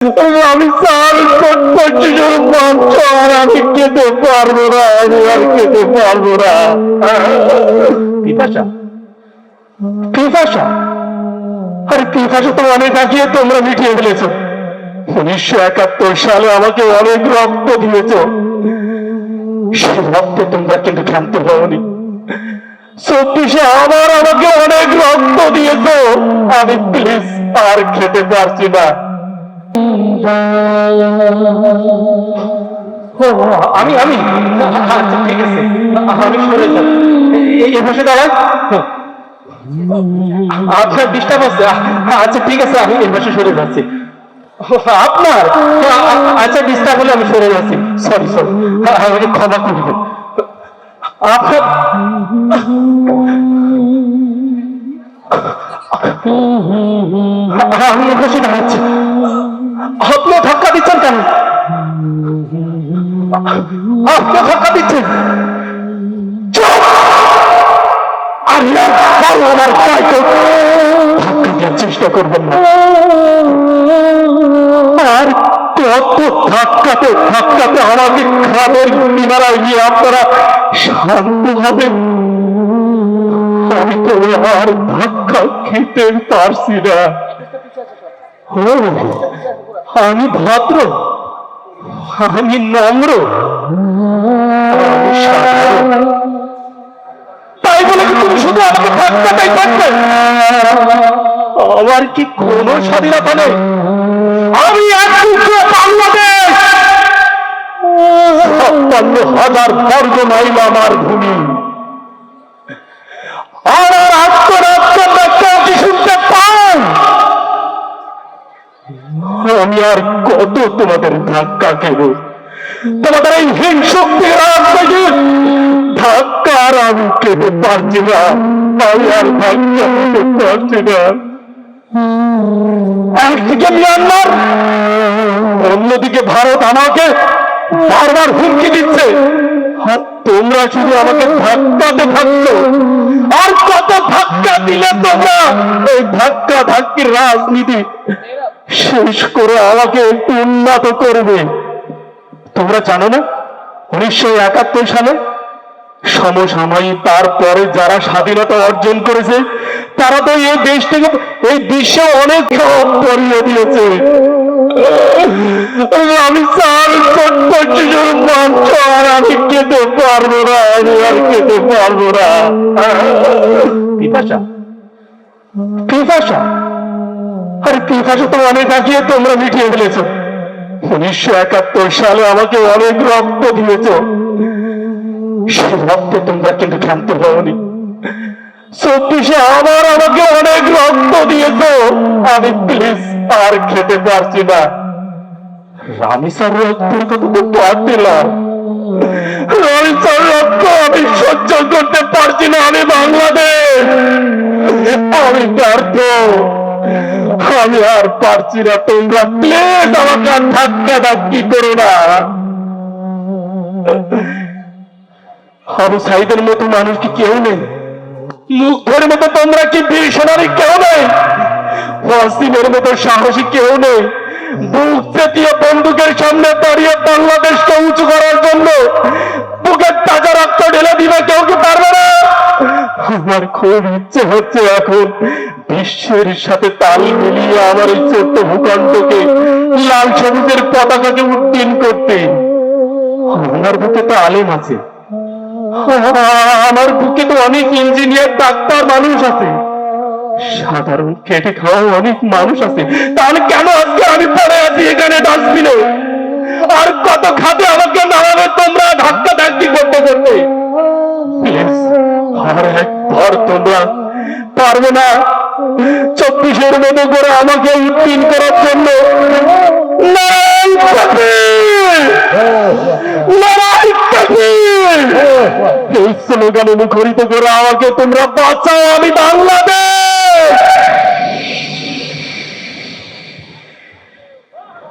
আমি স্যার আর আমি খেতে পারবো না, আমি আর খেতে পারবো না। পিপাসা পিপাসা আরে পিপাসা তো অনেক আগে তোমরা মিটিয়ে ফেলেছ। 1971 সালে আমাকে অনেক রক্ত দিয়েছ, সে রক্তে তোমরা কিন্তু ক্ষান্ত হওনি। 24-এ আবার আমাকে অনেক রক্ত দিয়েছ, আমি প্লিজ আর খেতে পারছি না। আমি আমি আচ্ছা ঠিক আছে, আমি সরে যাব। এই ভাষা দাঁড়ায়। আচ্ছা ডিস্টার্ব আছে, আচ্ছা ঠিক আছে, আমি এই ভাষা সরে যাচ্ছি। আপনার আচ্ছা ডিস্টার্ব হলে আমি সরে যাচ্ছি। সরি সরি, আমাকে ক্ষমা করবেন। আপনার আমি এই ভাষা দাঁড়াচ্ছি, আপনি ধাক্কা দিচ্ছেন কেন? আপনি ধাক্কা দিচ্ছেন। আমার চেষ্টা করবেন না। আর কত ধাক্কাতে ধাক্কাতে আমাকে খাদের কিনারায় গিয়ে আপনারা শান্ত হবেন? আমি তো আর ধাক্কা খেতে পারছি না। আমি ভদ্র, আমি নম্র, আমি সাধারণ, তাই বলে কি তুমি শুধু আমাকে ধাক্কাটাই করবে? আমার কি কোনো স্বাধীনতা নেই? আমি এক টুকরো বাংলাদেশ, 56,000 বর্গ মাইল আমার ভূমি। আমার আত্মরাজ্যের ব্যাখ্যা কি শুনতে পাও? আমি আর কত তোমাদের ধাক্কা খেব? তোমাদের এই হিংসুক্তির রাজনীতি ধাক্কা আর আমি খেতে পারছি না, আমি আর ধাক্কা খেতে পারছি না। একদিকে মিয়ানমার, অন্যদিকে ভারত আমাকে বারবার হুমকি দিচ্ছে, আর তোমরা শুধু আমাকে ধাক্কাতে থাকছো। আর কত ধাক্কা দিলে তোমরা এই ধাক্কা ধাক্কির রাজনীতি শেষ করে আমাকে একটু উন্নত করবে? তোমরা জানো না 1971 সালে সমসাময়িক তারপরে যারা স্বাধীনতা অর্জন করেছে তারা তো এই দেশ থেকে এই বিশ্বে অনেক পরিয়ে দিয়েছে। আমি স্যার ছোট্ট শিশুর মঞ্চ আর আমি খেতে পারবো না, আমি আর খেতে পারবো না। পিপাসা পিপাসা আরে পিপাসা তো অনেক আগে তোমরা মিটিয়ে ফেলেছ। 1971 সালে আমাকে অনেক রক্ত দিয়েছ, সে রক্তে তোমরা কিন্তু ক্ষান্ত হওনি। 24-এ আবার আমাকে অনেক রক্ত দিয়েছ, আমি প্লিজ আর খেতে পারছি না। রামিসার রক্তের কথা তো বাদ দিলাম, রামিসার রক্ত আমি সহ্য করতে পারছি না। আমি বাংলাদেশ, আমি ব্যর্থ, আমি আর পারছি না। তোমরা প্লিজ আমাকে আর ধাক্কা ধাক্কি করো না। আবু সাইদের মতো মানুষ কি কেউ নেই? মুগ্ধের মতো তোমরা কি বীরসেনারী কেউ নেই? ওয়াসিমের মতো সাহসী কেউ নেই? বুক চেতিয়ে বন্দুকের সামনে দাঁড়িয়ে বাংলাদেশকে উঁচু করার জন্য বুকের তাজা রক্ত ঢেলে দিবে কেউ কি পারবে না? আমার খুব ইচ্ছে হচ্ছে এখন বিশ্বের সাথে তাল মিলিয়ে আমার এই ছোট্ট ভূখণ্ডকে লাল সবুজের পতাকাকে উড্ডীন করতে। আমার বুকে তো আলেম আছে, আমার বুকে তো অনেক ইঞ্জিনিয়ার ডাক্তার মানুষ আছে, সাধারণ খেটে খাওয়া অনেক মানুষ আছে। তাহলে কেন আজকে আমি পড়ে আছি এখানে ডাস্টবিনে? আর কত খাতে আমাকে নামাবে তোমরা ধাক্কা ধাক্কি করতে করতে? আর একবার তোমরা পারবে না 24-এর মতো করে আমাকে উত্তীর্ণ করার জন্য এই স্লোগানে মুখরিত করে আমাকে তোমরা বাঁচাও, আমি বাংলাদেশ।